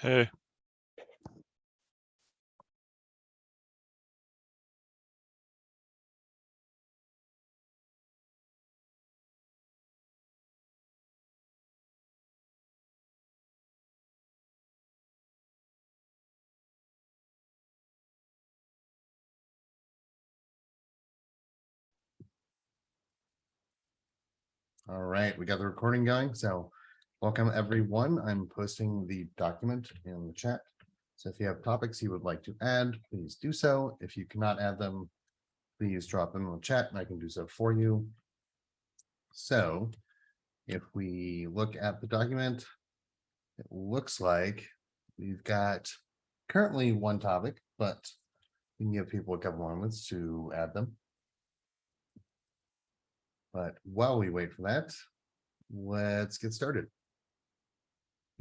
Hey. All right, we got the recording going. So welcome everyone. I'm posting the document in the chat. So if you have topics you would like to add, please do so. If you cannot add them, please drop them in the chat and I can do so for you. So if we look at the document, it looks like we've got currently one topic, but we can give people a couple moments to add them. But while we wait for that, let's get started.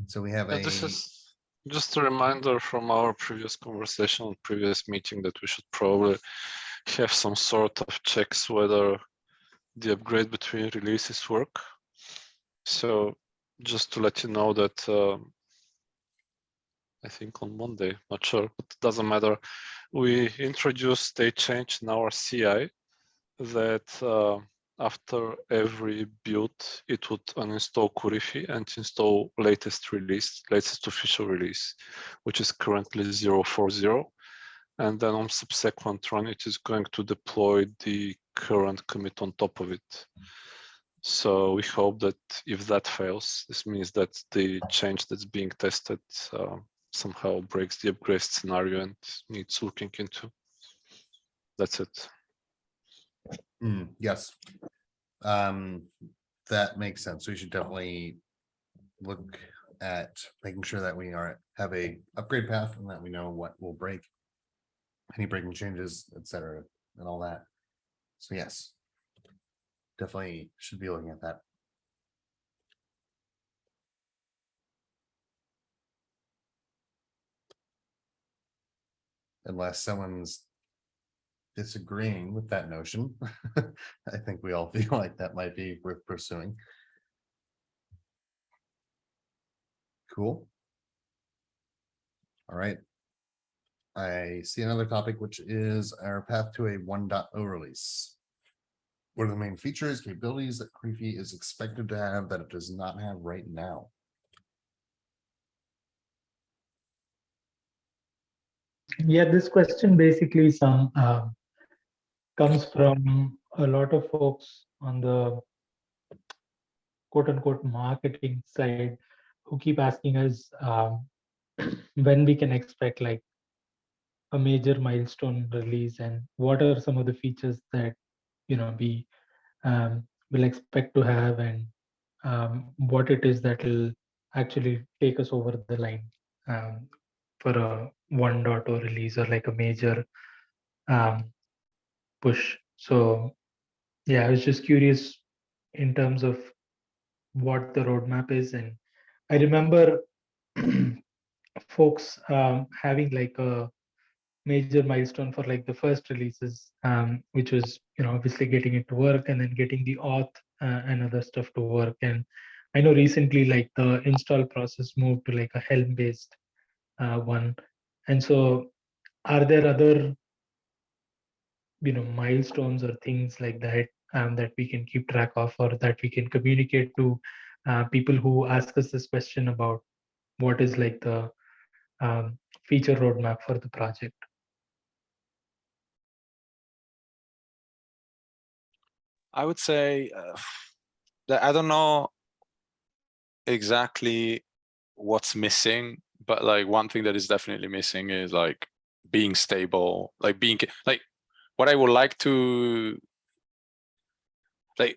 So we have This is just a reminder from our previous conversation, previous meeting, that we should probably have some sort of checks whether the upgrade between releases work. So just to let you know that I think on Monday, not sure, but it doesn't matter. We introduced state change in our CI that after every build, it would uninstall Korifi and install latest release, latest official release, which is currently 0.40. And then on subsequent run, it is going to deploy the current commit on top of it. So we hope that if that fails, this means that the change that's being tested somehow breaks the upgrade scenario and needs looking into. That's it. Yes, that makes sense. We should definitely look at making sure that we have a upgrade path and that we know what will break, any breaking changes, etc., and all that. So yes, definitely should be looking at that. Unless someone's disagreeing with that notion, I think we all feel like that might be worth pursuing. Cool. All right. I see another topic, which is our path to a 1.0 release. What are the main features, capabilities that Korifi is expected to have that it does not have right now? Yeah, this question basically comes from a lot of folks on the quote unquote marketing side who keep asking us when we can expect like a major milestone release and what are some of the features that we will expect to have and what it is that will actually take us over the line for a 1.0 release or like a major push. So yeah, I was just curious in terms of what the roadmap is. And I remember folks having like a major milestone for like the first releases, which was obviously getting it to work and then getting the auth and other stuff to work. And I know recently like the install process moved to like a Helm based one. And so are there other milestones or things like that that we can keep track of or that we can communicate to people who ask us this question about what is like the feature roadmap for the project? I would say that I don't know exactly what's missing, but like one thing that is definitely missing is like being stable, like being like what I would like to like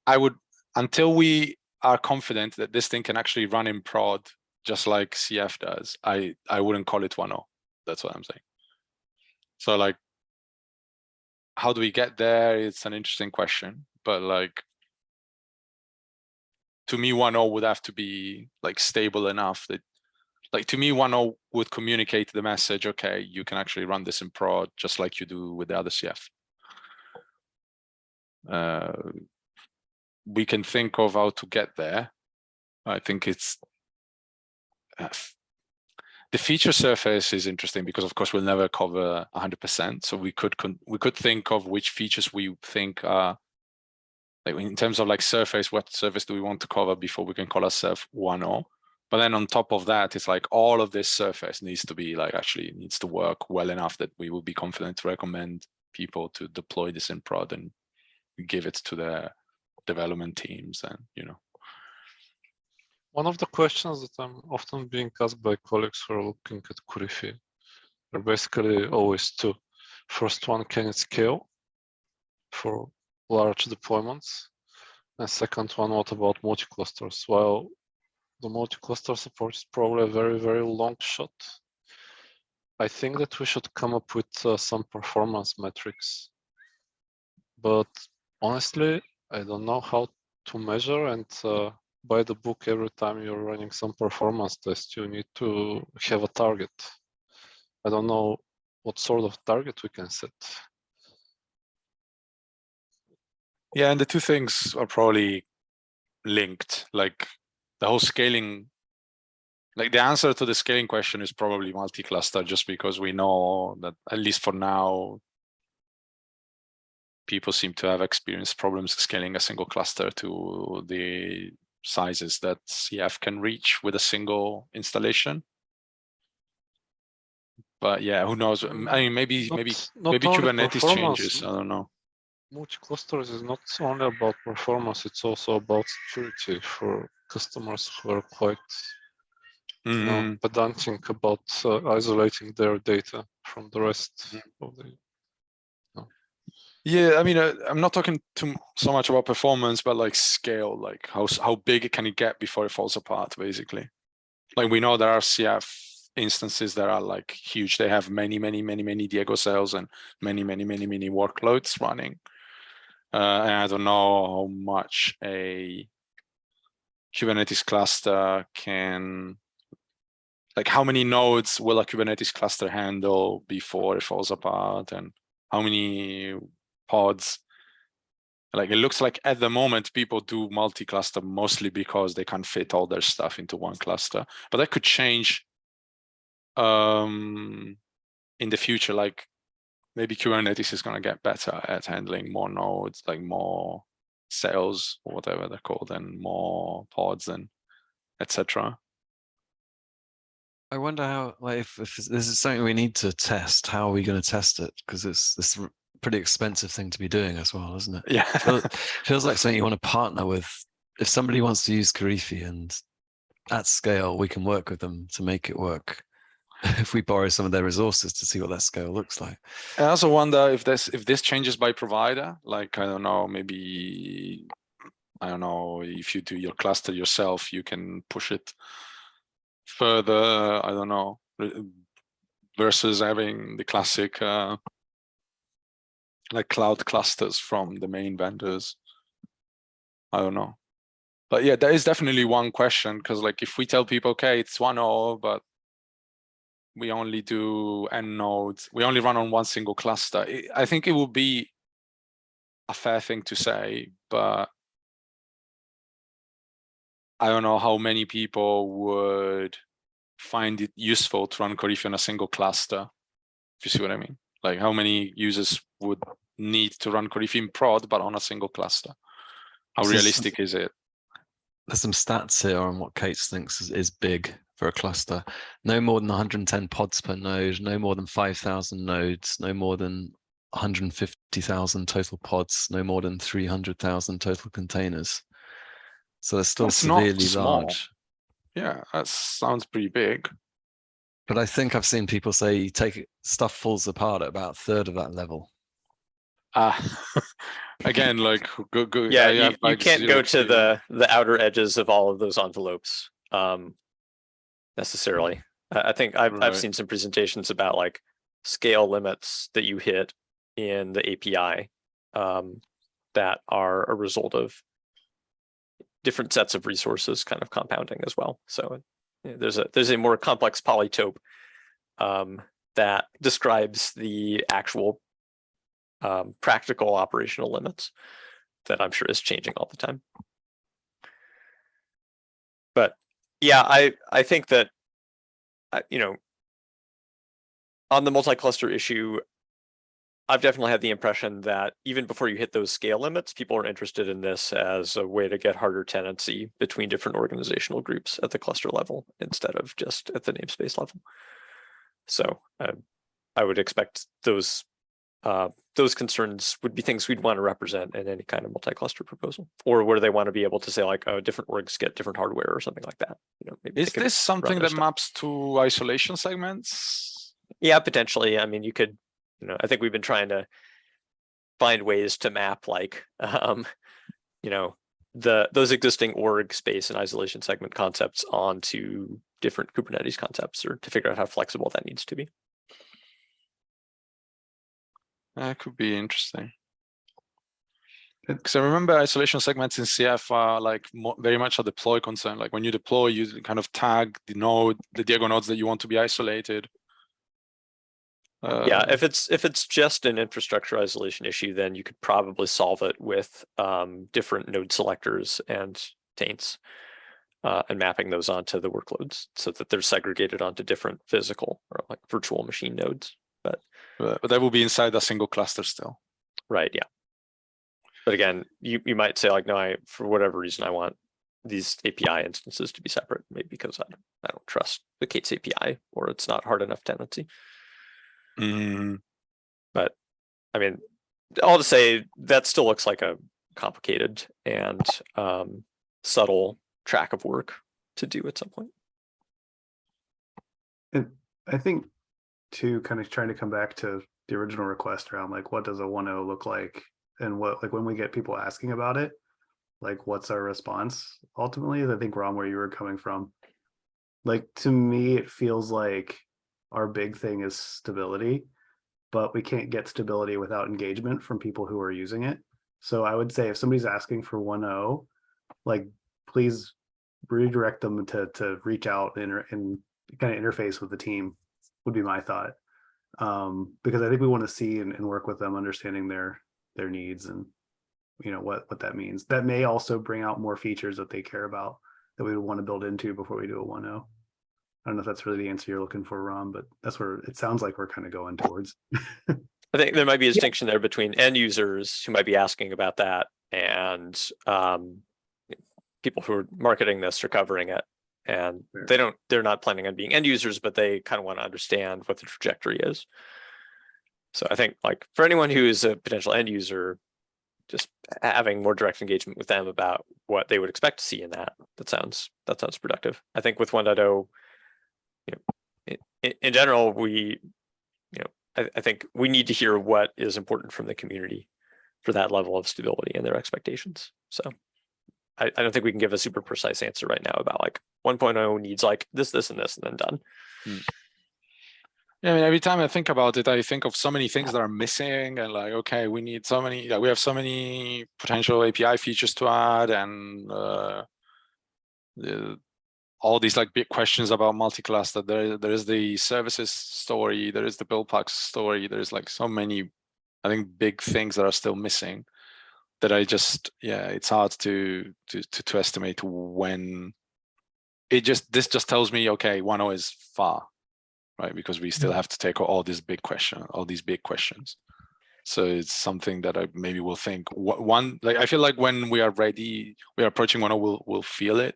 I would, until we are confident that this thing can actually run in prod just like CF does, I wouldn't call it 1.0. That's what I'm saying. So like, how do we get there? It's an interesting question, but like, to me, 1.0 would have to be like stable enough that, like, to me, 1.0 would communicate the message, okay, you can actually run this in prod just like you do with the other CF. We can think of how to get there. I think it's the feature surface is interesting because, of course, we'll never cover 100%. So we could think of which features we think are, like in terms of like surface, what surface do we want to cover before we can call ourselves 1.0. But then on top of that, it's like all of this surface needs to be like actually needs to work well enough that we will be confident to recommend people to deploy this in prod and give it to their development teams. And, you know, One of the questions that I'm often being asked by colleagues who are looking at Korifi are basically always two. First one, can it scale for large deployments? And second one, what about multi-clusters? Well, the multi-cluster support is probably a very, very long shot. I think that we should come up with some performance metrics. But honestly, I don't know how to measure, and by the book, every time you're running some performance test, you need to have a target. I don't know what sort of target we can set. yeah, and the two things are probably linked. Like the whole scaling, like the answer to the scaling question is probably multi-cluster, just because we know that at least for now, people seem to have experienced problems scaling a single cluster to the sizes that CF can reach with a single installation. But yeah, who knows? I mean, maybe Not Kubernetes performance. changes. I don't know. Multi-clusters is not only about performance, it's also about security for customers who are quite pedantic about isolating their data from the rest of the. Yeah, I mean, I'm not talking so much about performance, but like scale, like how big can it get before it falls apart, basically. Like we know there are CF instances that are like huge. They have many Diego cells and many workloads running. And I don't know how much a Kubernetes cluster can, like how many nodes will a Kubernetes cluster handle before it falls apart, and how many pods. Like it looks like at the moment people do multi-cluster mostly because they can't fit all their stuff into one cluster, but that could change in the future. Like maybe Kubernetes is going to get better at handling more nodes, like more cells or whatever they're called, and more pods and etc. I wonder how, like, if this is something we need to test, how are we going to test it? Because it's a pretty expensive thing to be doing as well, isn't it? Yeah. Feels like something you want to partner with. If somebody wants to use Korifi and at scale, we can work with them to make it work. If we borrow some of their resources to see what that scale looks like. I also wonder if this changes by provider. Like, I don't know, maybe, I don't know, if you do your cluster yourself, you can push it further, I don't know, versus having the classic like cloud clusters from the main vendors. I don't know. But yeah, there is definitely one question, because like if we tell people, okay, it's 1.0, but we only do n nodes, we only run on one single cluster, I think it would be a fair thing to say, but I don't know how many people would find it useful to run Korifi on a single cluster, if you see what I mean. Like how many users would need to run Korifi in prod, but on a single cluster? How realistic is it? There's some stats here on what K8s thinks is big for a cluster. No more than 110 pods per node, no more than 5,000 nodes, no more than 150,000 total pods, no more than 300,000 total containers. So they're still severely large. Yeah, that sounds pretty big. But I think I've seen people say you take it, stuff falls apart at about a third of that level. Again, like yeah, you can't go to the outer edges of all of those envelopes necessarily. I think I've seen some presentations about like scale limits that you hit in the API that are a result of different sets of resources kind of compounding as well. So there's a more complex polytope that describes the actual practical operational limits that I'm sure is changing all the time. But yeah, I think that on the multi-cluster issue, I've definitely had the impression that even before you hit those scale limits, people are interested in this as a way to get harder tenancy between different organizational groups at the cluster level instead of just at the namespace level. So I would expect those concerns would be things we'd want to represent in any kind of multi-cluster proposal, or where they want to be able to say like, oh, different orgs get different hardware or something like that. You know, maybe Is this something that maps to isolation segments? Yeah, potentially. I mean, you could, you know, I think we've been trying to find ways to map like, you know, those existing org space and isolation segment concepts onto different Kubernetes concepts, or to figure out how flexible that needs to be. That could be interesting. Because I remember isolation segments in CF are like very much a deploy concern. Like when you deploy, you kind of tag the node, the Diego nodes that you want to be isolated. Yeah, if it's just an infrastructure isolation issue, then you could probably solve it with different node selectors and taints, and mapping those onto the workloads so that they're segregated onto different physical or like virtual machine nodes. But that will be inside a single cluster still. Right, yeah. But again, you might say like, no, for whatever reason, I want these API instances to be separate, maybe because I don't trust the K8s API, or it's not hard enough tenancy. But I mean, all to say that still looks like a complicated and subtle track of work to do at some point. And I think too, kind of trying to come back to the original request around like, what does a 1.0 look like? And what, like when we get people asking about it, like what's our response ultimately? I think, Ron, where you were coming from, like to me, it feels like our big thing is stability, but we can't get stability without engagement from people who are using it. So I would say if somebody's asking for 1.0, like please redirect them to reach out and kind of interface with the team would be my thought. Because I think we want to see and work with them, understanding their needs and you know what that means. That may also bring out more features that they care about that we would want to build into before we do a 1.0. I don't know if that's really the answer you're looking for, Ron, but that's where it sounds like we're kind of going towards. I think there might be a distinction there between end users who might be asking about that and people who are marketing this or covering it. And they're not planning on being end users, but they kind of want to understand what the trajectory is. So I think like for anyone who is a potential end user, just having more direct engagement with them about what they would expect to see in that sounds productive. I think with 1.0, you know, in general, I think we need to hear what is important from the community for that level of stability and their expectations. So I don't think we can give a super precise answer right now about like 1.0 needs like this, and this, and then done. Yeah, I mean, every time I think about it, I think of so many things that are missing, and like, okay, we need so many. We have so many potential API features to add, and all these like big questions about multi-cluster. There is the services story, there is the build packs story. There's like so many, I think, big things that are still missing. That I just, yeah, it's hard to estimate when. This just tells me, okay, 1.0 is far. Right, because we still have to take all these big questions. So it's something that I maybe will think like I feel like when we are ready, we are approaching 1.0, we'll feel it,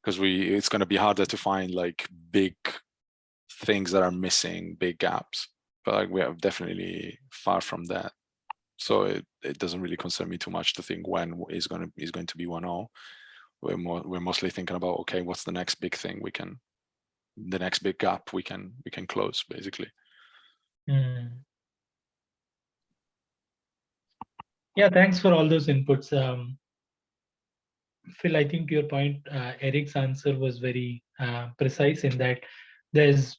because it's going to be harder to find like big things that are missing, big gaps. But like we are definitely far from that. So it doesn't really concern me too much to think when is going to be 1.0. We're mostly thinking about, okay, what's the next big thing the next big gap we can close, basically. Yeah, thanks for all those inputs. Phil, I think to your point, Eric's answer was very precise in that there's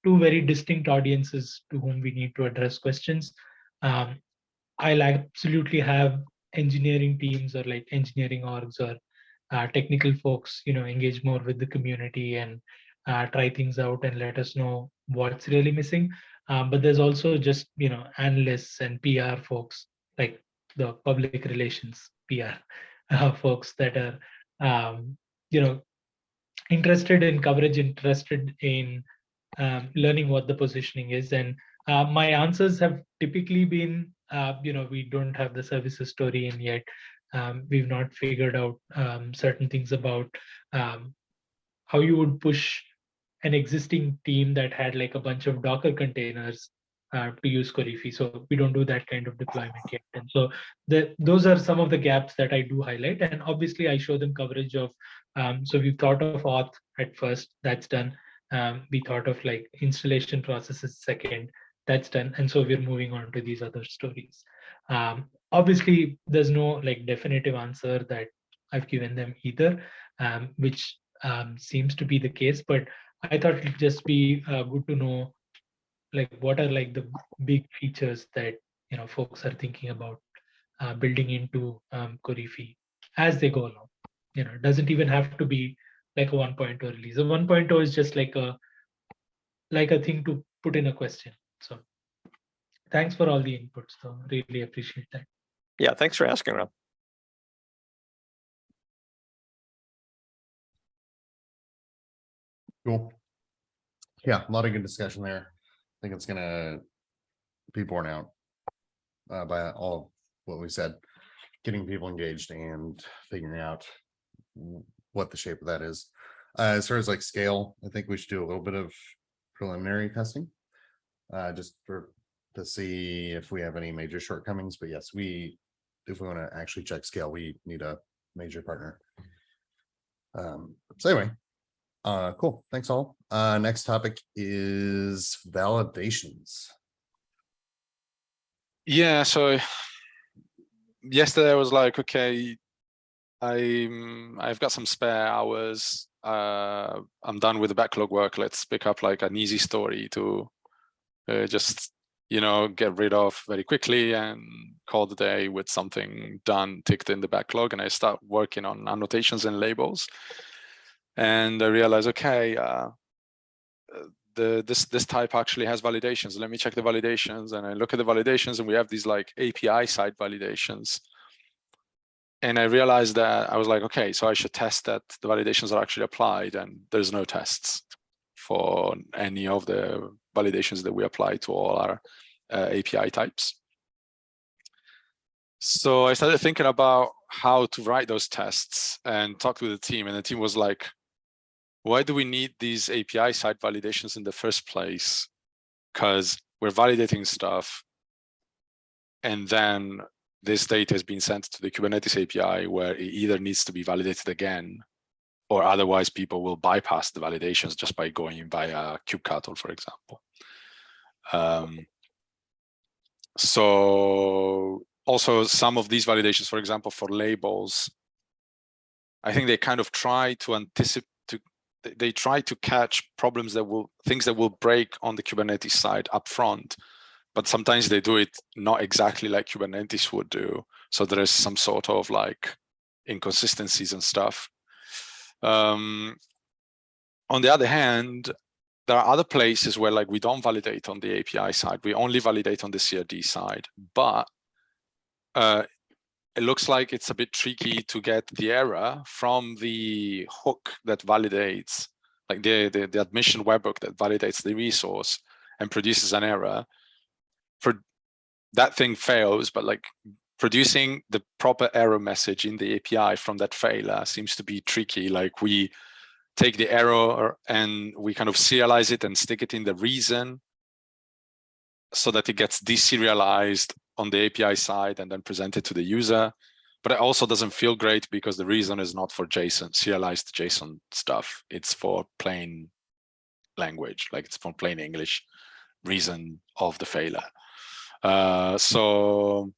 two very distinct audiences to whom we need to address questions. I'll absolutely have engineering teams or like engineering orgs or technical folks, engage more with the community and try things out and let us know what's really missing. But there's also just, analysts and PR folks, like the public relations PR folks that are, interested in coverage, interested in learning what the positioning is. And my answers have typically been, we don't have the services story in yet. We've not figured out certain things about how you would push an existing team that had like a bunch of Docker containers to use Korifi. So we don't do that kind of deployment yet. And so those are some of the gaps that I do highlight. And obviously I show them coverage of, so we thought of auth at first, that's done. We thought of like installation processes second, that's done. And so we're moving on to these other stories. Obviously there's no like definitive answer that I've given them either, which seems to be the case, but I thought it'd just be good to know like what are like the big features that folks are thinking about building into Korifi as they go along. It doesn't even have to be like a 1.0 release. A 1.0 is just like a thing to put in a question. So thanks for all the inputs, though. Really appreciate that. Yeah, thanks for asking, Rob. Cool. Yeah, a lot of good discussion there. I think it's gonna be borne out by all of what we said, getting people engaged and figuring out what the shape of that is. As far as like scale, I think we should do a little bit of preliminary testing, just to see if we have any major shortcomings. But yes, if we want to actually check scale, we need a major partner. So anyway, cool. Thanks all. Next topic is validations. Yeah, so yesterday I was like, okay, I've got some spare hours. I'm done with the backlog work. Let's pick up like an easy story to just get rid of very quickly and call the day with something done, ticked in the backlog. And I start working on annotations and labels. And I realize, okay, this type actually has validations. Let me check the validations. And I look at the validations, and we have these like API side validations. And I realized that I was like, okay, so I should test that the validations are actually applied, and there's no tests for any of the validations that we apply to all our API types. So I started thinking about how to write those tests and talk to the team. And the team was like, why do we need these API side validations in the first place? Because we're validating stuff, and then this data has been sent to the Kubernetes API, where it either needs to be validated again, or otherwise people will bypass the validations just by going via kubectl, for example. So also some of these validations, for example, for labels, I think they kind of try to anticipate, they try to catch things that will break on the Kubernetes side up front, but sometimes they do it not exactly like Kubernetes would do. So there is some sort of like inconsistencies and stuff. On the other hand, there are other places where like we don't validate on the API side, we only validate on the CRD side, but it looks like it's a bit tricky to get the error from the hook that validates, like the admission webhook that validates the resource and produces an error. For that thing fails, but like producing the proper error message in the API from that failure seems to be tricky. Like we take the error and we kind of serialize it and stick it in the reason so that it gets deserialized on the API side and then presented to the user. But it also doesn't feel great because the reason is not for JSON, serialized JSON stuff. It's for plain language, like it's for plain English reason of the failure. So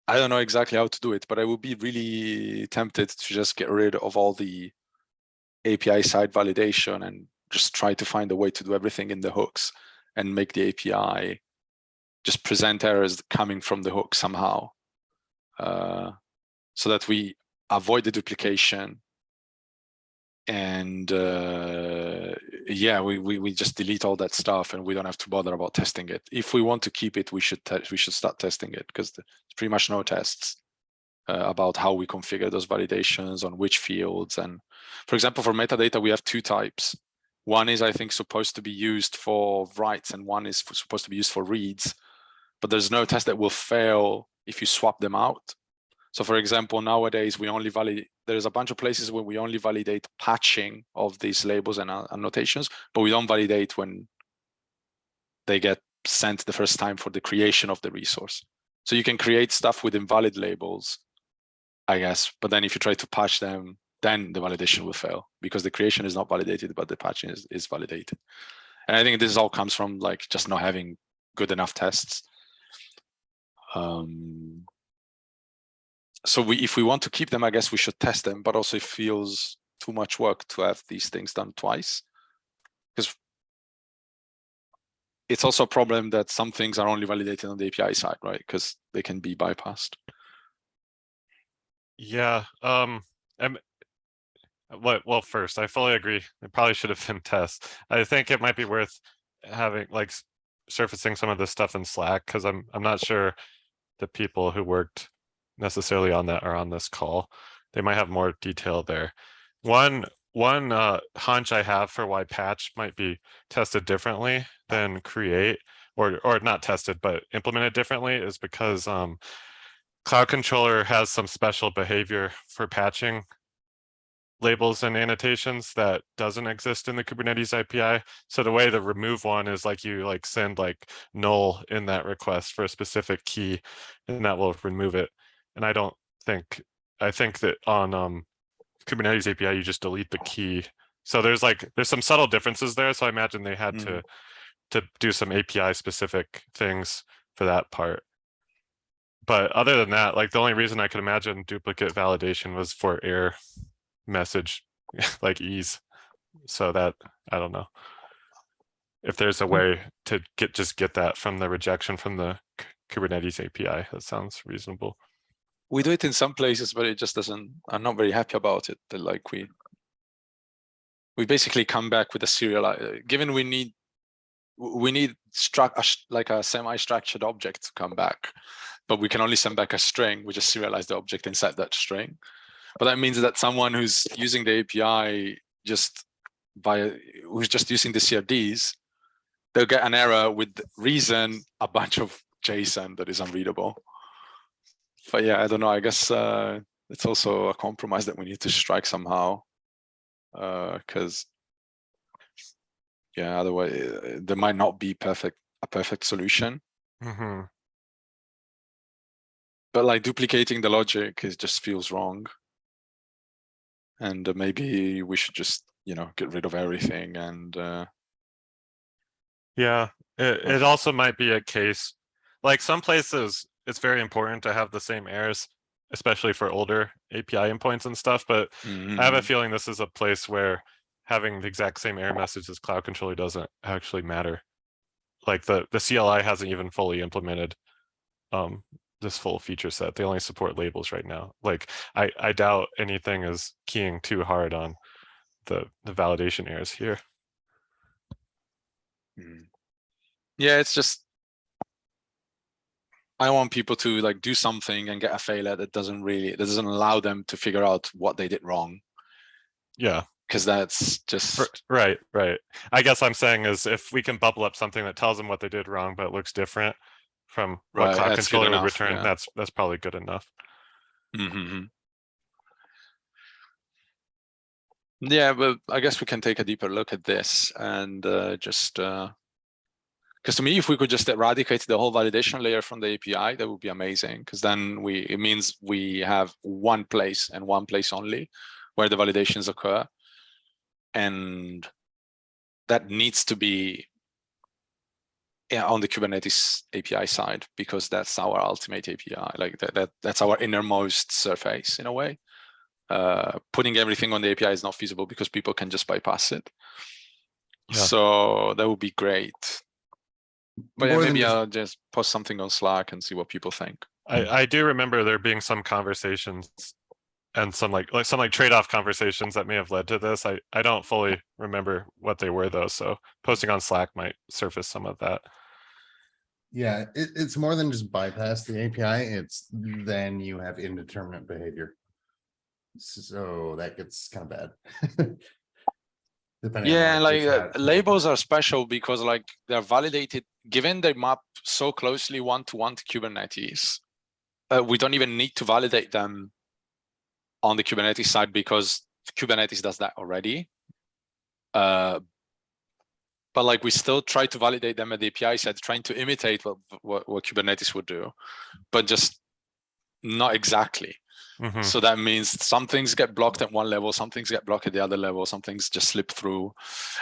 I don't know exactly how to do it, but I would be really tempted to just get rid of all the API side validation and just try to find a way to do everything in the hooks and make the API just present errors coming from the hook somehow, so that we avoid the duplication. And yeah, we just delete all that stuff and we don't have to bother about testing it. If we want to keep it, we should start testing it, because there's pretty much no tests about how we configure those validations on which fields. And for example, for metadata, we have two types. One is, I think, supposed to be used for writes and one is supposed to be used for reads, but there's no test that will fail if you swap them out. So for example, nowadays we only validate, there's a bunch of places where we only validate patching of these labels and annotations, but we don't validate when they get sent the first time for the creation of the resource. So you can create stuff with invalid labels, I guess, but then if you try to patch them, then the validation will fail because the creation is not validated, but the patching is validated. And I think this all comes from like just not having good enough tests. So if we want to keep them, I guess we should test them, but also it feels too much work to have these things done twice. Because it's also a problem that some things are only validated on the API side, right? Because they can be bypassed. Yeah. Well, first, I fully agree. It probably should have been tests. I think it might be worth having like surfacing some of this stuff in Slack because I'm not sure the people who worked necessarily on that are on this call. They might have more detail there. One hunch I have for why patch might be tested differently than create, or not tested but implemented differently, is because Cloud Controller has some special behavior for patching labels and annotations that doesn't exist in the Kubernetes API. So the way to remove one is like you like send like null in that request for a specific key, and that will remove it. And I think that on Kubernetes API you just delete the key. So there's some subtle differences there. So I imagine they had to do some API specific things for that part. But other than that, like the only reason I could imagine duplicate validation was for error message like ease. So that I don't know if there's a way to get that from the rejection from the Kubernetes API. That sounds reasonable. We do it in some places, but it just doesn't. I'm not very happy about it. That like we basically come back with a serial. Given we need like a semi-structured object to come back, but we can only send back a string. We just serialize the object inside that string. But that means that someone who's using the API who's just using the CRDs, they'll get an error with reason a bunch of JSON that is unreadable. But yeah, I don't know. I guess it's also a compromise that we need to strike somehow, because yeah, otherwise there might not be a perfect solution. But like duplicating the logic just feels wrong. And maybe we should just, get rid of everything. And yeah, it also might be a case like some places it's very important to have the same errors, especially for older API endpoints and stuff. But I have a feeling this is a place where having the exact same error message as Cloud Controller doesn't actually matter. Like the CLI hasn't even fully implemented this full feature set. They only support labels right now. Like I doubt anything is keying too hard on the validation errors here. yeah, it's just I want people to like do something and get a failure that doesn't allow them to figure out what they did wrong. Yeah, because that's just right. I guess I'm saying is if we can bubble up something that tells them what they did wrong but it looks different from what Cloud Controller would return, yeah. that's probably good enough. Yeah, but I guess we can take a deeper look at this and just because to me, if we could just eradicate the whole validation layer from the API, that would be amazing. Because then it means we have one place and one place only where the validations occur, and that needs to be on the Kubernetes API side, because that's our ultimate API. Like that's our innermost surface in a way. Putting everything on the API is not feasible because people can just bypass it. Yeah. So that would be great. But yeah, maybe I'll just post something on Slack and see what people think. I do remember there being some conversations and some like trade-off conversations that may have led to this. I don't fully remember what they were though. So posting on Slack might surface some of that. Yeah, it's more than just bypass the API. It's then you have indeterminate behavior. So that gets kind of bad. depending on Yeah, how and much like you chat. labels are special because like they're validated, given they map so closely one-to-one to Kubernetes. We don't even need to validate them on the Kubernetes side because Kubernetes does that already. But like we still try to validate them at the API side, trying to imitate what Kubernetes would do, but just not exactly. Mhm. So that means some things get blocked at one level, some things get blocked at the other level, some things just slip through.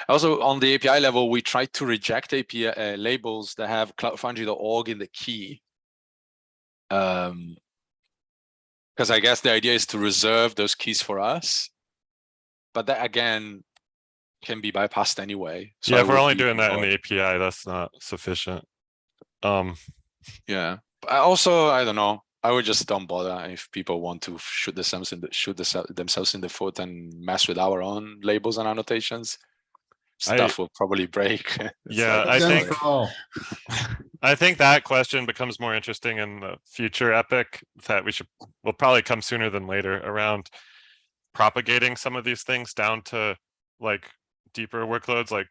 Also on the API level, we try to reject API labels that have cloudfoundry.org in the key. Because I guess the idea is to reserve those keys for us. But that again can be bypassed anyway. So Yeah, I if we're would only leave doing that in avoid. the API, that's not sufficient. Yeah. I also, I don't know. I would just don't bother if people want to shoot themselves in the foot and mess with our own labels and annotations. Stuff will probably break. Yeah, I think I think that question becomes more interesting in the future epic that will probably come sooner than later around propagating some of these things down to like deeper workloads, like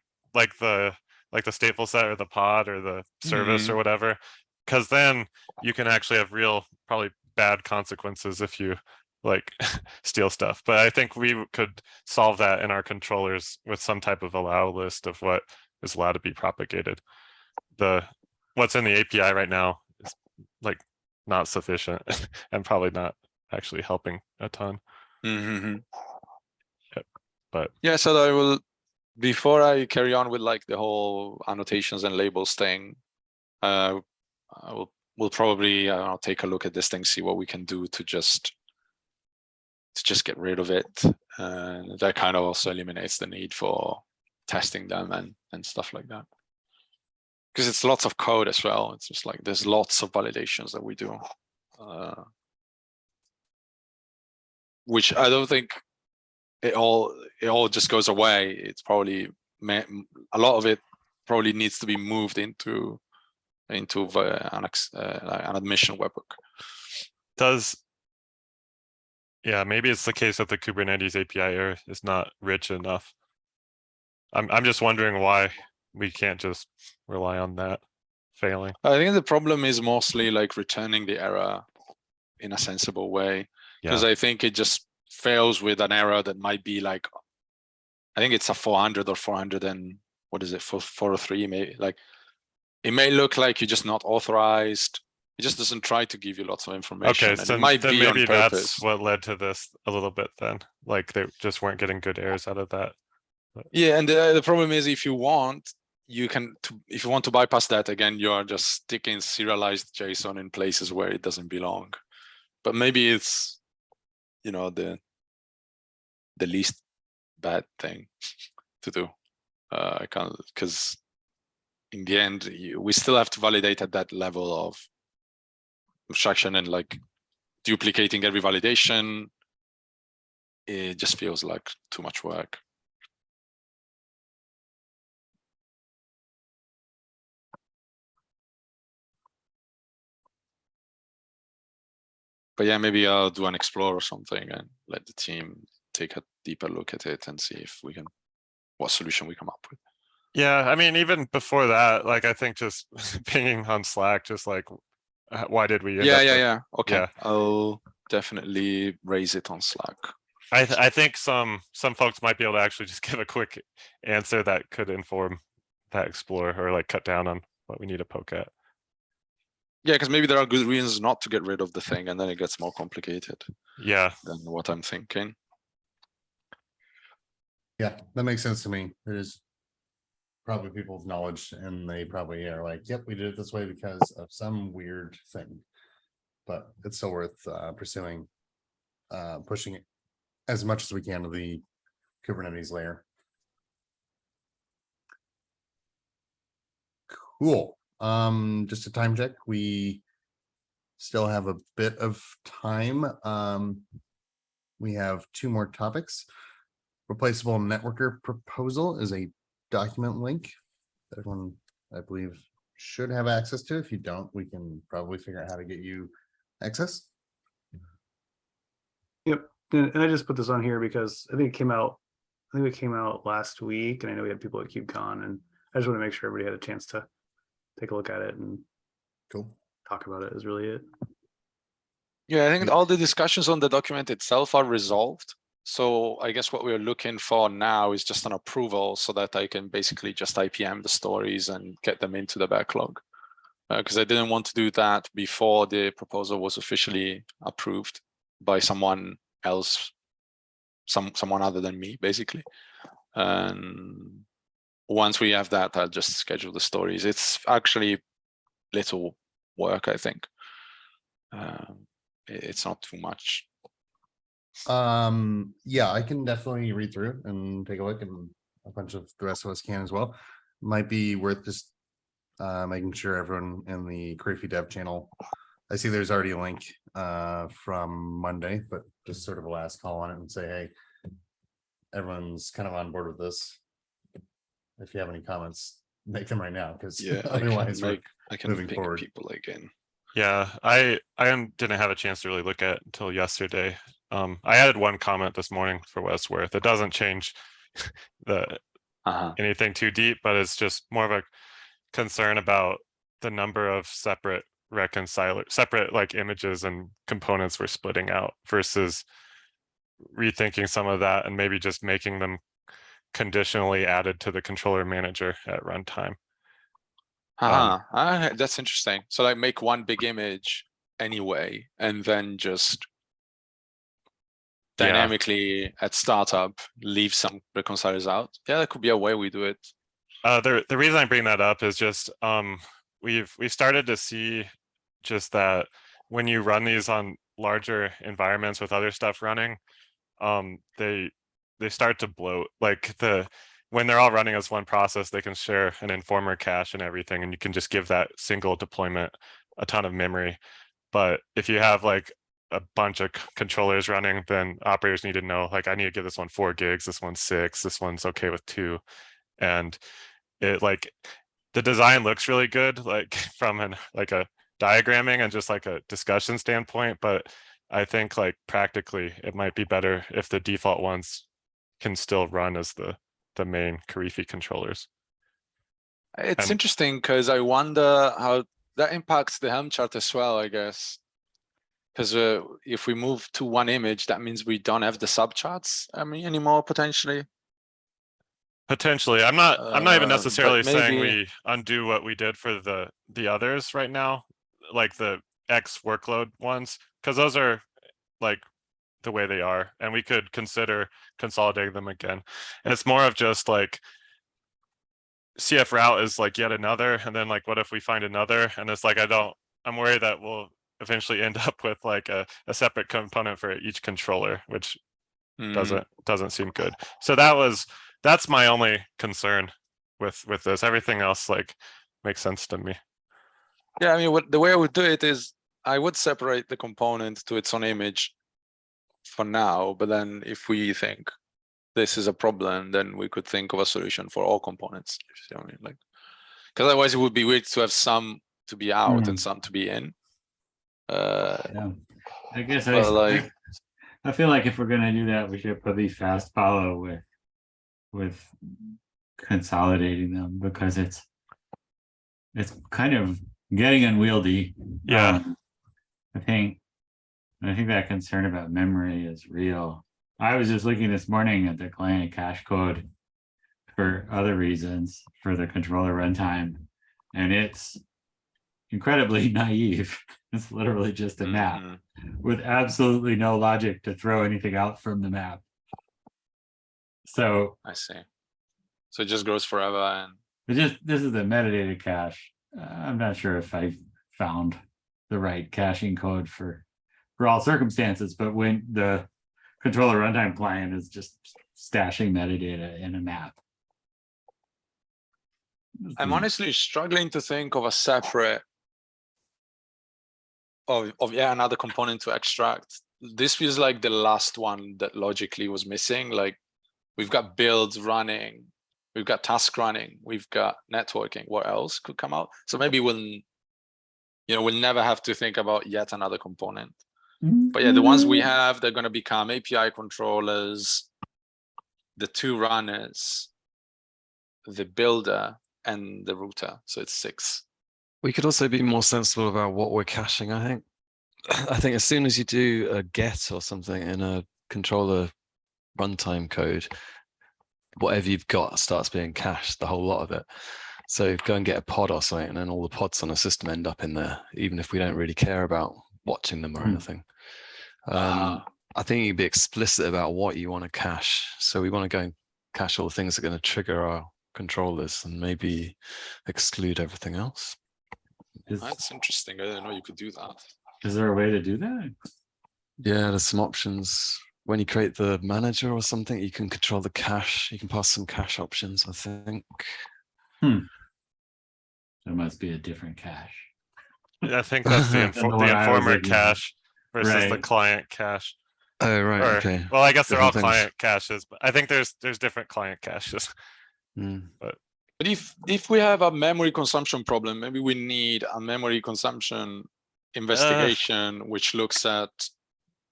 the stateful set or the pod or the service or whatever, because then you can actually have real probably bad consequences if you like steal stuff. But I think we could solve that in our controllers with some type of allow list of what is allowed to be propagated. What's in the API right now is like not sufficient and probably not actually helping a ton. But yeah, so I will, before I carry on with like the whole annotations and labels thing, we'll probably take a look at this thing, see what we can do to just get rid of it. And that kind of also eliminates the need for testing them and stuff like that. Because it's lots of code as well. It's just like there's lots of validations that we do, which I don't think it all just goes away. It's probably a lot of it probably needs to be moved into an admission webhook. Yeah, maybe it's the case that the Kubernetes API is not rich enough. I'm just wondering why we can't just rely on that failing. I think the problem is mostly like returning the error in a sensible way, because I think it just fails with an error that might be like, I think it's a 400 or 400 and what is it, 403 maybe. Like it may look like you're just not authorized. It just doesn't try to give you lots of information. Okay, and so it might then be maybe on purpose. that's what led to this a little bit then. Like they just weren't getting good errors out of that. Yeah, and the problem is if you want, if you want to bypass that, again, you are just sticking serialized JSON in places where it doesn't belong. But maybe it's, the least bad thing to do. I can't, because in the end, we still have to validate at that level of abstraction, and like duplicating every validation, it just feels like too much work. But yeah, maybe I'll do an explore or something and let the team take a deeper look at it and see if we can, what solution we come up with. Yeah, I mean, even before that, like I think just pinging on Slack, just like, why did we? Yeah. Okay, Yeah. I'll definitely raise it on Slack. I think some folks might be able to actually just give a quick answer that could inform that explore or like cut down on what we need to poke at. Yeah, because maybe there are good reasons not to get rid of the thing, and then it gets more complicated. Yeah. Than what I'm thinking. Yeah, that makes sense to me. There's probably people's knowledge, and they probably are like, "Yep, we did it this way because of some weird thing." But it's still worth pursuing, pushing it as much as we can to the Kubernetes layer. Cool. Just a time check. We still have a bit of time. We have 2 more topics. Replaceable networker proposal is a document link that everyone, I believe, should have access to. If you don't, we can probably figure out how to get you access. Yep. And I just put this on here because I think it came out I think it came out last week, and I know we had people at KubeCon, and I just want to make sure everybody had a chance to take a look at it and Cool. talk about it is really it. Yeah, I think all the discussions on the document itself are resolved. So I guess what we're looking for now is just an approval so that I can basically just IPM the stories and get them into the backlog. Because I didn't want to do that before the proposal was officially approved by someone else, someone other than me, basically. And once we have that, I'll just schedule the stories. It's actually little work, I think. It's not too much. Yeah, I can definitely read through and take a look, and a bunch of the rest of us can as well. Might be worth just making sure everyone in the Korifi dev channel. I see there's already a link from Monday, but just sort of a last call on it and say, hey, everyone's kind of on board with this. If you have any comments, make them right now, because Yeah, otherwise I can moving ping forward. people again. Yeah, I didn't have a chance to really look at it until yesterday. I added one comment this morning for what it's worth. It doesn't change the anything too deep, but it's just more of a concern about the number of separate like images and components we're splitting out versus rethinking some of that and maybe just making them conditionally added to the controller manager at runtime. That's interesting. So like make one big image anyway, and then just dynamically at startup leave some reconcilers out. Yeah, that could be a way we do it. The reason I bring that up is just we've started to see just that when you run these on larger environments with other stuff running, they start to bloat. Like when they're all running as one process, they can share an informer cache and everything, and you can just give that single deployment a ton of memory. But if you have like a bunch of controllers running, then operators need to know, like, I need to give this one 4 gigs, this one's 6, this one's okay with 2. And it like the design looks really good, like from a diagramming and just like a discussion standpoint, but I think like practically it might be better if the default ones can still run as the main Korifi controllers. It's interesting because I wonder how that impacts the Helm chart as well, I guess. Because if we move to one image, that means we don't have the subcharts anymore, potentially. Potentially, I'm not even necessarily saying we undo what we did for the others right now, like the X workload ones, because those are like the way they are, and we could consider consolidating them again. And it's more of just like CF route is like yet another, and then like what if we find another, and it's like I'm worried that we'll eventually end up with like a separate component for each controller, which doesn't seem good. So that's my only concern with this. Everything else like makes sense to me. Yeah, I mean, the way I would do it is I would separate the component to its own image for now, but then if we think this is a problem, then we could think of a solution for all components. You see what I mean? Like, because otherwise it would be weird to have some to be out and some to be in. Yeah, I guess I feel like if we're gonna do that, we should probably fast follow with consolidating them, because it's kind of getting unwieldy. Yeah, I think that concern about memory is real. I was just looking this morning at the client cache code for other reasons for the controller runtime, and it's incredibly naive. It's literally just a map with absolutely no logic to throw anything out from the map. So I see. So it just goes forever, and this is the metadata cache. I'm not sure if I found the right caching code for all circumstances, but when the controller runtime client is just stashing metadata in a map. I'm honestly struggling to think of a separate of another component to extract. This feels like the last one that logically was missing. Like we've got builds running, we've got task running, we've got networking. What else could come out? So maybe we'll never have to think about yet another component. But yeah, the ones we have, they're going to become API controllers. the two runners, the builder, and the router. So it's 6. We could also be more sensible about what we're caching, I think. I think as soon as you do a get or something in a controller runtime code, whatever you've got starts being cached, the whole lot of it. So go and get a pod or something, and then all the pods on a system end up in there, even if we don't really care about watching them or anything. I think you'd be explicit about what you want to cache. So we want to go and cache all the things that are going to trigger our controllers and maybe exclude everything else. That's interesting. I didn't know you could do that. Is there a way to do that? Yeah, there's some options. When you create the manager or something, you can control the cache. You can pass some cache options, I think. There must be a different cache. I think that's the, Than the one I was informer looking at. cache versus the Right. client cache. Oh, right. Or, Okay. well, I guess they're all Different things. client caches, but I think there's different client caches. But if we have a memory consumption problem, maybe we need a memory consumption investigation, which looks at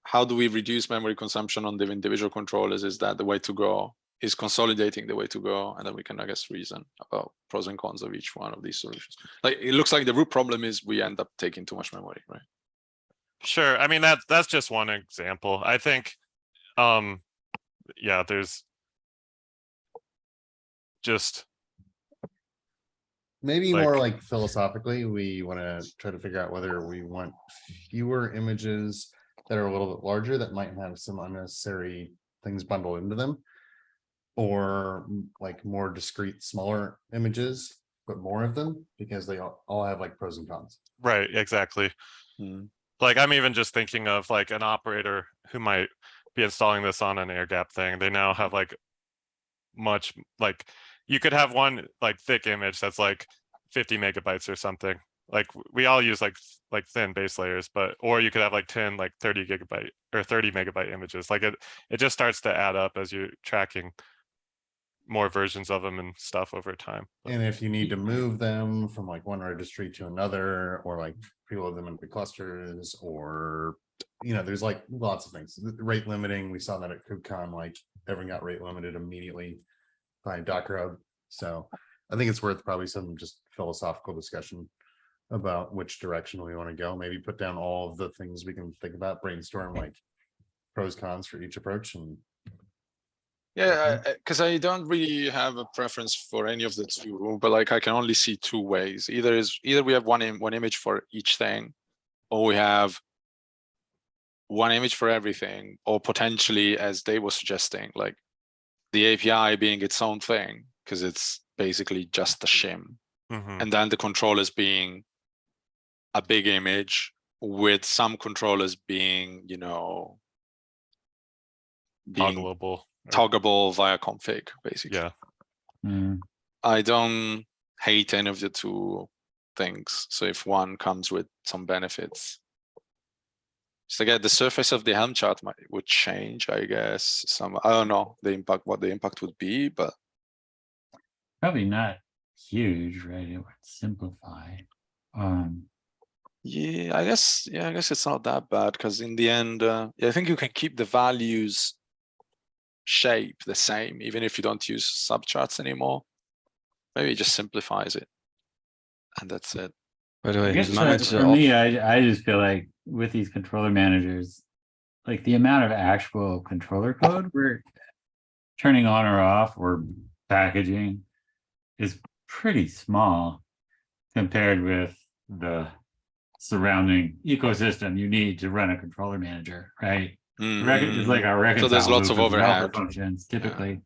how do we reduce memory consumption on the individual controllers? Is that the way to go? Is consolidating the way to go? And then we can, I guess, reason about pros and cons of each one of these solutions. Like, it looks like the root problem is we end up taking too much memory, right? Sure. I mean, that's just one example. I think, yeah, there's just Maybe more like philosophically, we want to try to figure out whether we want fewer images that are a little bit larger that might have some unnecessary things bundled into them, or like more discrete, smaller images, but more of them, because they all have like pros and cons. right. Exactly. Like, I'm even just thinking of like an operator who might be installing this on an air gap thing. They now have like much, like, you could have one like thick image that's like 50 megabytes or something. Like, we all use like thin base layers, but, or you could have like 10 like 30 gigabyte or 30 megabyte images. Like, it just starts to add up as you're tracking more versions of them and stuff over time. And if you need to move them from like one registry to another, or like preload them into clusters, or, you know, there's like lots of things. The rate limiting, we saw that at KubeCon, like everyone got rate limited immediately by Docker Hub. So I think it's worth probably some just philosophical discussion about which direction we want to go. Maybe put down all of the things we can think about, brainstorm like pros, cons for each approach. And yeah, because I don't really have a preference for any of the two, but like I can only see two ways. Either we have one image for each thing, or we have one image for everything, or potentially, as they were suggesting, like the API being its own thing, because it's basically just a shim. And then the controllers being a big image with some controllers being, you know, toggleable via config, basically. Yeah. I don't hate any of the two things. So if one comes with some benefits, so again, the surface of the Helm chart would change, I guess. I don't know what the impact would be, but Probably not huge, right? It would simplify. yeah, I guess it's not that bad, because in the end, I think you can keep the values shape the same, even if you don't use subcharts anymore. Maybe it just simplifies it, and that's it. By the way, I guess manager for me, I just feel like with these controller managers, like the amount of actual controller code we're turning on or off or packaging is pretty small compared with the surrounding ecosystem you need to run a controller manager, right? It's like our reconcile. So there's lots of overhead functions typically.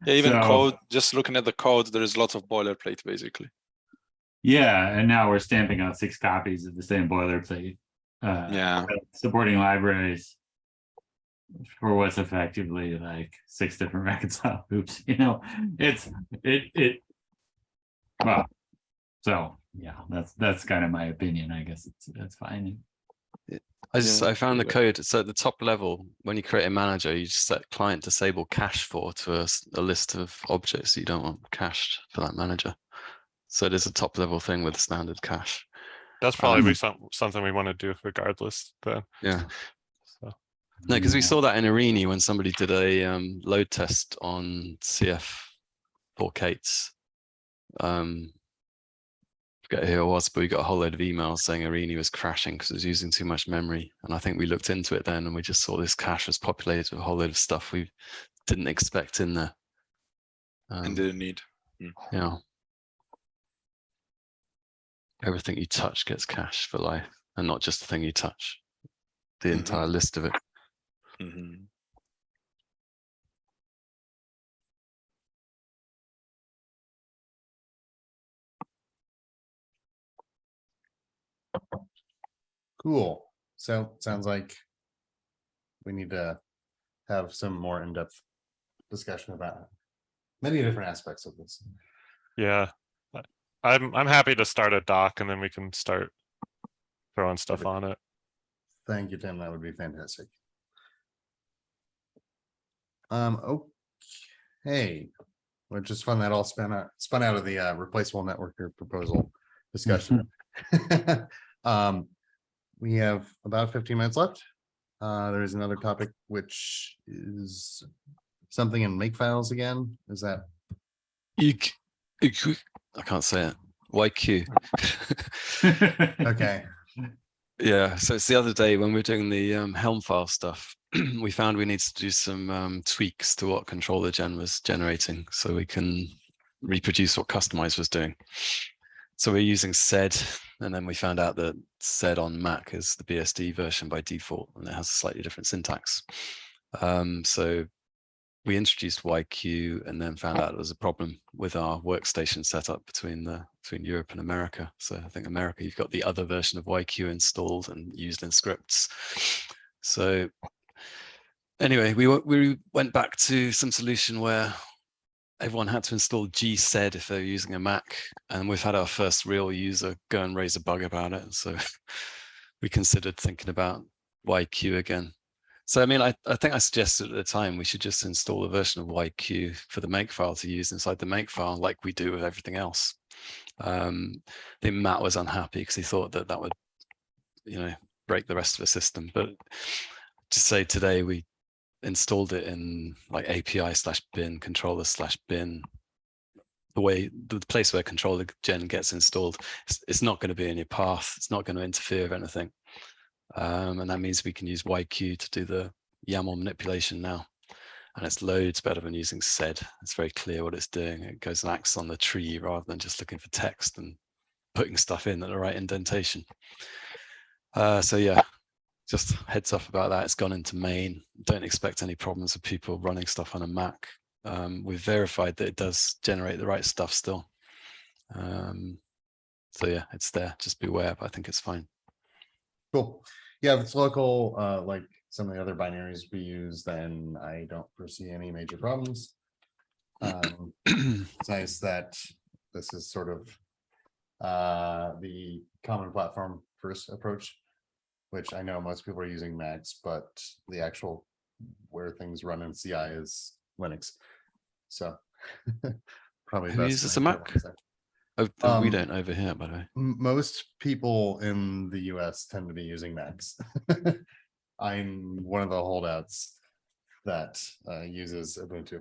Yeah, even code, just looking at the code, there is lots of boilerplate basically. Yeah, and now we're stamping out 6 copies of the same boilerplate. Supporting libraries for what's effectively like 6 different reconcile groups. You know, well, so yeah, that's kind of my opinion. I guess that's fine. I found the code. So at the top level, when you create a manager, you just set client disable cache to a list of objects you don't want cached for that manager. So there's a top level thing with standard cache. That's probably something we want to do regardless then. Yeah. So. No, because we Yeah. saw that in Arini when somebody did a load test on CF for K8s. Forget who it was, but we got a whole load of emails saying Arini was crashing because it was using too much memory. And I think we looked into it then and we just saw this cache was populated with a whole load of stuff we didn't expect in there. And didn't need. Yeah. Everything you touch gets cached for life, and not just the thing you touch, the entire list of it. Cool. So sounds like we need to have some more in-depth discussion about many different aspects of this. Yeah, I'm happy to start a doc and then we can start throwing stuff on it. Thank you, Tim. That would be fantastic. Okay. Which is fun that all spun out of the replaceable networker proposal discussion. We have about 15 minutes left. There is another topic, which is something in makefiles again. Is that? I can't say it. YQ. Okay. Yeah, so it's the other day when we were doing the Helm file stuff, we found we needed to do some tweaks to what controller gen was generating so we can reproduce what Customize was doing. So we're using sed, and then we found out that sed on Mac is the BSD version by default, and it has a slightly different syntax. So we introduced YQ and then found out there was a problem with our workstation setup between Europe and America. So I think America, you've got the other version of YQ installed and used in scripts. So anyway, we went back to some solution where everyone had to install gsed if they're using a Mac, and we've had our first real user go and raise a bug about it. So we considered thinking about YQ again. So, I mean, I think I suggested at the time we should just install a version of YQ for the makefile to use inside the makefile like we do with everything else. I think Matt was unhappy because he thought that that would, break the rest of the system. But to say today we installed it in like API/bin, controller/bin, the place where controller gen gets installed, it's not going to be in your path. It's not going to interfere with anything. And that means we can use YQ to do the YAML manipulation now. And it's loads better than using sed. It's very clear what it's doing. It goes and acts on the tree rather than just looking for text and putting stuff in at the right indentation. So yeah, just heads up about that. It's gone into main. Don't expect any problems with people running stuff on a Mac. We've verified that it does generate the right stuff still. So yeah, it's there. Just beware, but I think it's fine. Cool. Yeah, if it's local, like some of the other binaries we use, then I don't foresee any major problems. It's nice that this is sort of the common platform first approach, which I know most people are using Macs, but the actual where things run in CI is Linux. So probably Who uses a Mac? Oh, we don't over here, by the way. Most people in the US tend to be using Macs. I'm one of the holdouts that uses Ubuntu.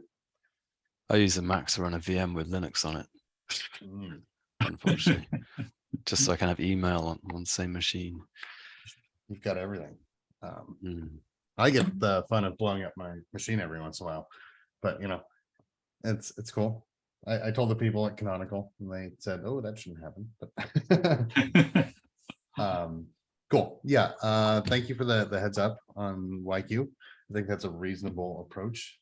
I use a Mac to run a VM with Linux on it, unfortunately, just so I can have email on the same machine. You've got everything. I get the fun of blowing up my machine every once in a while, but it's cool. I told the people at Canonical and they said, oh, that shouldn't happen. But cool. Yeah. Thank you for the heads up on YQ. I think that's a reasonable approach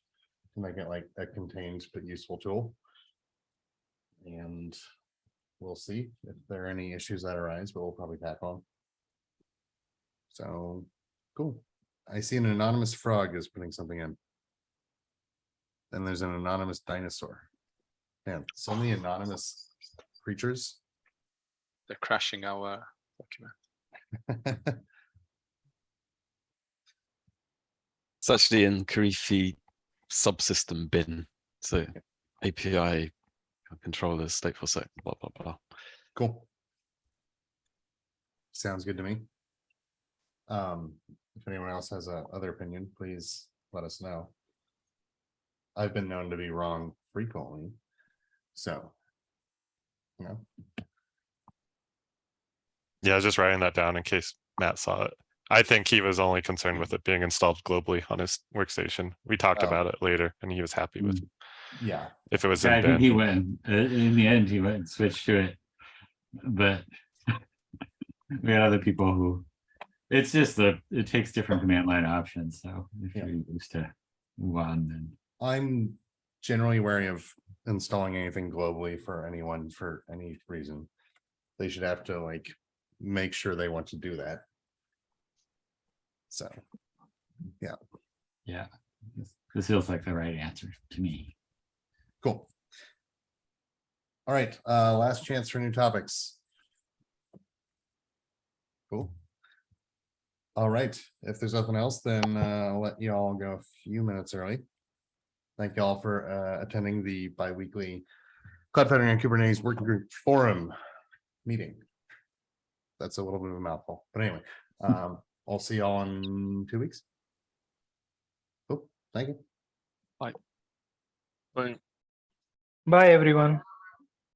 to make it like a contained but useful tool. And we'll see if there are any issues that arise, but we'll probably tackle them. So cool. I see an anonymous frog is putting something in. Then there's an anonymous dinosaur. Man, so many anonymous creatures. They're crashing our document. It's actually in Korifi subsystem bin. So API controllers, stateful set, blah, blah, blah. Cool. Sounds good to me. If anyone else has a other opinion, please let us know. I've been known to be wrong frequently, so. You know, Yeah, I was just writing that down in case Matt saw it. I think he was only concerned with it being installed globally on his workstation. We talked Oh. about it later and he was happy with yeah, if it was Yeah, in I think bin. he went, in the end, he went and switched to it. But we had other people who, it's just it takes different command line options. So if Yeah. you're used to one, then I'm generally wary of installing anything globally for anyone for any reason. They should have to like make sure they want to do that. So, yeah, this feels like the right answer to me. cool. All right, last chance for new topics. Cool. All right, if there's nothing else, then I'll let you all go a few minutes early. Thank you all for attending the bi-weekly Cloud Foundry and Kubernetes Working Group Forum meeting. That's a little bit of a mouthful, but anyway, I'll see y'all in 2 weeks. Cool, thank you. Bye. Bye, everyone.